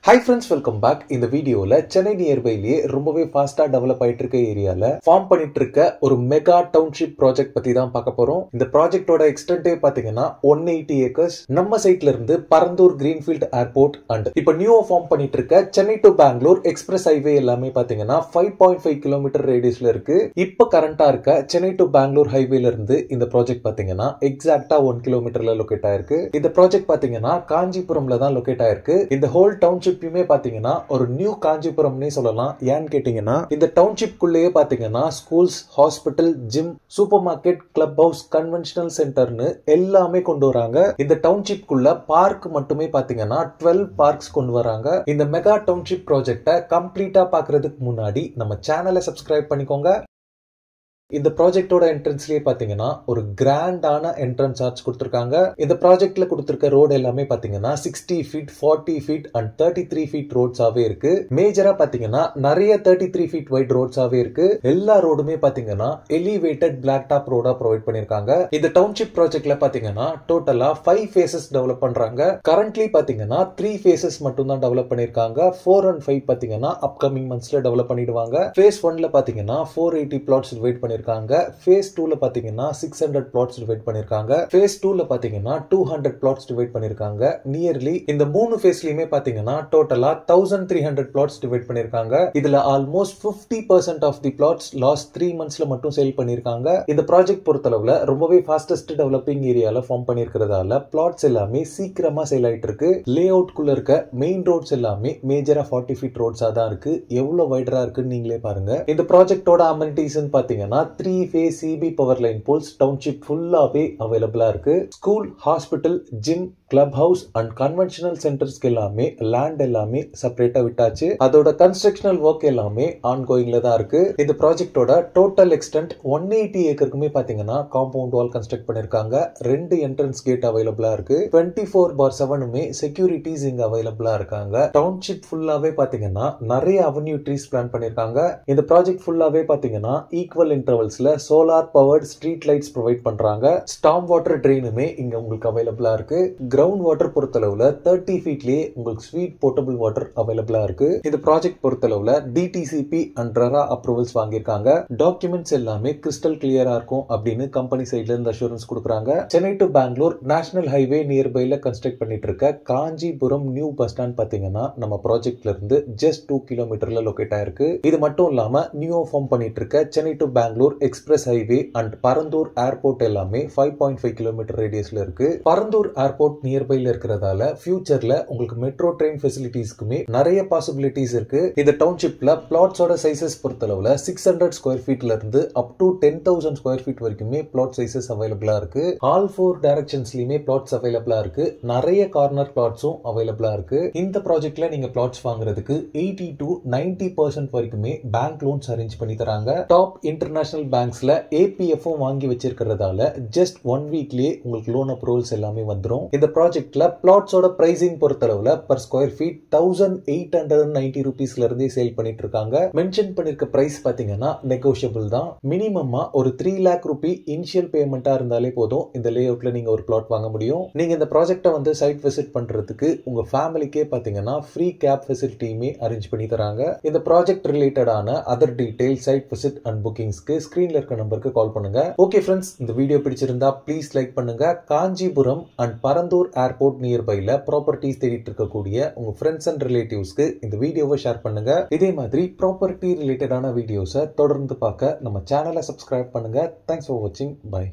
Hi friends, welcome back. இந்த வீடியோல சென்னை நியர்பைலயே ரொம்பவே ஃபாஸ்டா டெவலப் ஆயிட்டு இருக்க ஏரியால ஃபார்ம் பண்ணிட்டு இருக்க ஒரு மெகா டவுன்ஷிப் ப்ராஜெக்ட் பத்தி தான் பார்க்க போறோம். இந்த ப்ராஜெக்ட்டோட எக்ஸ்டென்டே பாத்தீங்கன்னா 180 ஏக்கர்ஸ் நம்ம சைட்ல இருந்து பரந்தூர் கிரீன்ஃபீல்ட் ஏர்போர்ட் அண்ட் இப்ப நியூவா ஃபார்ம் பண்ணிட்டு இருக்க Chennai to Bangalore express highway எல்லாமே பாத்தீங்கன்னா 5.5 கிலோமீட்டர் ரேடியஸ்ல இருக்கு. இப்ப கரண்டா இருக்க சென்னை டு பெங்களூர் ஹைவேல இருந்து இந்த ப்ராஜெக்ட் பாத்தீங்கன்னா எக்ஸாக்ட்டா 1 கிலோமீட்டர்ல லொகேட் ஆயிருக்கு. இந்த ப்ராஜெக்ட் பாத்தீங்கன்னா காஞ்சிபுரம்ல தான் லொகேட் ஆயிருக்கு. இந்த ஹோல் டவுன்ஷிப் பாத்தீங்கன்னா ஒரு நியூ காஞ்சிபுரம்னே சொல்லலாம். ஏன்னு கேட்டீங்கன்னா இந்த டவுன்ஷிப் குள்ளேயே பாத்தீங்கன்னா schools, hospital, gym, supermarket, clubhouse, conventional சென்டர்னு எல்லாமே கொண்டு வராங்க. இந்த டவுன்ஷிப் குள்ள பார்க் மட்டுமே பாத்தீங்கன்னா 12 பார்க்ஸ் கொண்டு வராங்க. இந்த மெகா டவுன்ஷிப் ப்ராஜெக்ட கம்ப்ளீட்டா பாக்குறதுக்கு முன்னாடி நம்ம சேனலை சப்ஸ்கிரைப் பண்ணிக்கோங்க. இந்த ப்ராஜெக்டோட என்ட்ரன்ஸ்லயே பாத்தீங்கன்னா ஒரு கிராண்டான என்ட்ரன்ஸ் ஆர்ச் கொடுத்திருக்காங்க. இந்த ப்ராஜெக்ட்ல கொடுத்திருக்க ரோடு எல்லாமே பாத்தீங்கன்னா 60 ஃபீட், 40 ஃபீட் அண்ட் 33 ஃபீட் ரோட்ஸாவே இருக்கு. மேஜரா பாத்தீங்கன்னா நிறைய 33 ஃபீட் வைட் ரோட்ஸாவே இருக்கு. எல்லா ரோடுமே பாத்தீங்கன்னா எலிவேட்டட் பிளாக் டாப் ரோடா ப்ரொவைட் பண்ணிருக்காங்க. இந்த டவுன்ஷிப் ப்ராஜெக்ட்ல பாத்தீங்கன்னா டோட்டலா 5 phases டெவலப் பண்றாங்க. கரண்ட்லி பாத்தீங்கன்னா 3 phases மட்டும் தான் டெவலப் பண்ணிருக்காங்க. 4 and 5 பாத்தீங்கன்னா அப்கமிங் மந்த்ஸ்ல டெவலப் பண்ணிடுவாங்க. phase 1ல பாத்தீங்கன்னா 480 plots டிவைட் பண்ணிருக்காங்க. phase 2ல பாத்தீங்கன்னா 600 plots டிவைட் பண்ணிருக்காங்க. phase 2ல பாத்தீங்கன்னா 200 plots டிவைட் பண்ணிருக்காங்க. நியர்லி இந்த மூணு ஃபேஸ்லயுமே பாத்தீங்கன்னா டோட்டலா 1300 plots டிவைட் பண்ணிருக்காங்க. இதுல almost 50% of the plots last 3 monthsல மட்டும் சேல் பண்ணிருக்காங்க. இந்த ப்ராஜெக்ட் பொறுத்தளவுல ரொம்பவே ஃபாஸ்டஸ்ட் டெவலப்பிங் ஏரியால ஃபார்ம் பண்ணிருக்கிறதால plots எல்லாமே சீக்கிரமா சேல் ஆயிட்டு இருக்கு. லே அவுட் குள்ள இருக்க மெயின் ரோட்ஸ் எல்லாமே மேஜரா 40 ஃபீட் ரோட்ஸா தான் இருக்கு. எவ்வளவு வைடரா இருக்குன்னு நீங்களே பாருங்க. இந்த ப்ராஜெக்டோட அமெனிட்டிஸ் பாத்தீங்கன்னா 3 phase CB power line poles township ஃபுல்லாவே அவைலபிளா இருக்கு. School, hospital, gym, club house and conventional சென்டர்ஸ்க்கு எல்லாமே லேண்ட் எல்லாமே செப்பரேட்டா விட்டாச்சு. அதோட கன்ஸ்ட்ரக்ஷனல் ஒர்க் எல்லாமே ஆன்கோயிங்ல தான் இருக்கு. இந்த ப்ராஜெக்டோட டோட்டல் எக்ஸ்டென்ட் 180 ஏக்கருக்குமே பாத்தீங்கன்னா காம்பவுண்ட் வால் கன்ஸ்ட்ரக்ட் பண்ணிருக்காங்க. 2 என்ட்ரன்ஸ் கேட் அவைலபிளா இருக்கு. 24/7 செக்யூரிட்டிஸ் இங்க அவைலபிளா இருக்காங்க. டவுன்ஷிப் ஃபுல்லாவே பாத்தீங்கன்னா நிறைய அவென்யூ ட்ரீஸ் பிளான் பண்ணிருக்காங்க. இந்த ப்ராஜெக்ட் ஃபுல்லாவே பாத்தீங்கன்னா ஈக்குவல் இன்டர்வல்ஸ்ல solar powered street lights provide பண்றாங்க. ஸ்டார்ம் வாட்டர் ட்ரெயினுமே இங்க உங்களுக்கு அவைலபிளா இருக்கு. கிரவுண்ட் வாட்டர் பொறுத்தளவுல 30 ஃபீட்லயே உங்களுக்கு ஸ்வீட் போர்ட்டபிள் வாட்டர் அவைலபிளா இருக்கு. இந்த ப்ராஜெக்ட் பொறுத்தளவுல DTCP அண்ட் RERA அப்ரூவல்ஸ் வாங்கியிருக்காங்க. டாக்குமெண்ட்ஸ் எல்லாமே கிறிஸ்டல் கிளியரா இருக்கும் அப்படின்னு கம்பெனி சைட்ல இருந்து அஷூரன்ஸ் கொடுக்குறாங்க. Chennai to Bangalore national highway நியர்பைல கன்ஸ்ட்ரக்ட் பண்ணிட்டு இருக்க காஞ்சிபுரம் நியூ பஸ் ஸ்டாண்ட் பாத்தீங்கன்னா நம்ம ப்ராஜெக்ட்ல இருந்து ஜஸ்ட் 2 கிலோமீட்டர்ல லொகேட் ஆயிருக்கு. இது மட்டும் இல்லாம நியூ ஃபார்ம் பண்ணிட்டு இருக்க Chennai to Bangalore express highway and Parandur airport எல்லாமே 5.5 கிலோமீட்டர் ரேடியஸ்ல இருக்கு. பரந்தூர் ஏர்போர்ட் நியர்பைல இருக்கிறதால ஃபியூச்சர்ல உங்களுக்கு மெட்ரோ ட்ரெயின் ஃபெசிலிட்டிஸ்க்குமே நிறைய பாசிபிலிட்டிஸ் இருக்கு. இந்த டவுன்ஷிப்ல பிளாட்ஸோட சைசஸ் பொறுத்தளவுல 600 ஸ்கொயர் ஃபீட்ல இருந்து அப் டு 10,000 ஸ்கொயர் ஃபீட் வரைக்குமே பிளாட் சைசஸ் அவைலபிளா இருக்கு. ஆல் 4 டைரக்ஷன்ஸ்லயுமே பிளாட்ஸ் அவைலபிளா இருக்கு. நிறைய கார்னர் பிளாட்ஸும் அவைலபிளா இருக்கு. இந்த ப்ராஜெக்ட்ல நீங்க பிளாட்ஸ் வாங்குறதுக்கு 80 to 90% வரைக்குமே பேங்க் லோன்ஸ் அரேஞ்ச் பண்ணி தராங்க. டாப் இன்டர்நேஷனல் பேங்க்ஸ்ல APF வாங்கி வச்சிருக்கிறதால ஜஸ்ட் 1 வீக்லயே உங்களுக்கு லோன் அப்ரூவல்ஸ் எல்லாமே வந்துரும். இந்த ப்ராஜெக்ட்ல பிளாட்ஸோட பிரைசிங் பொறுத்தளவுல பர் ஸ்கொயர் ஃபீட் 1890 ரூபீஸ்ல இருந்தே சேல் பண்ணிட்டு இருக்காங்க. மென்ஷன் பண்ணிருக்க பிரைஸ் பாத்தீங்கன்னா நெகோஷியபிள் தான். மினிமமா ஒரு 3 lakh ரூபி இனிஷியல் பேமெண்டா இருந்தாலே போதும் இந்த லே அவுட்ல நீங்க ஒரு பிளாட் வாங்க முடியும். நீங்க இந்த ப்ராஜெக்ட்டை வந்து சைட் விசிட் பண்றதுக்கு உங்க ஃபேமிலிக்கே பாத்தீங்கன்னா ஃப்ரீ கேப் ஃபெசிலிட்டியுமே அரேஞ்ச் பண்ணி தராங்க. இந்த ப்ராஜெக்ட் ரிலேட்டடான other detail, site visit and புக்கிங்ஸ்க்கு ஸ்கிரீன்ல இருக்க நம்பருக்கு கால் பண்ணுங்க. ஓகே ஃப்ரெண்ட்ஸ், இந்த வீடியோ பிடிச்சிருந்தா ப்ளீஸ் லைக் பண்ணுங்க. காஞ்சிபுரம் அண்ட் பரந்தூர் ஏர்போர்ட் நியர்பைல ப்ராப்பர்ட்டிஸ் தேடிட்டு இருக்கக்கூடிய உங்க ஃப்ரெண்ட்ஸ் அண்ட் ரிலேட்டிவ்ஸ்க்கு இந்த வீடியோவை ஷேர் பண்ணுங்க. இதே மாதிரி ப்ராப்பர்ட்டி ரிலேட்டடான வீடியோஸை தொடர்ந்து பார்க்க நம்ம சேனலை சப்ஸ்கிரைப் பண்ணுங்க. தேங்க்ஸ் ஃபார் வாட்சிங். பை.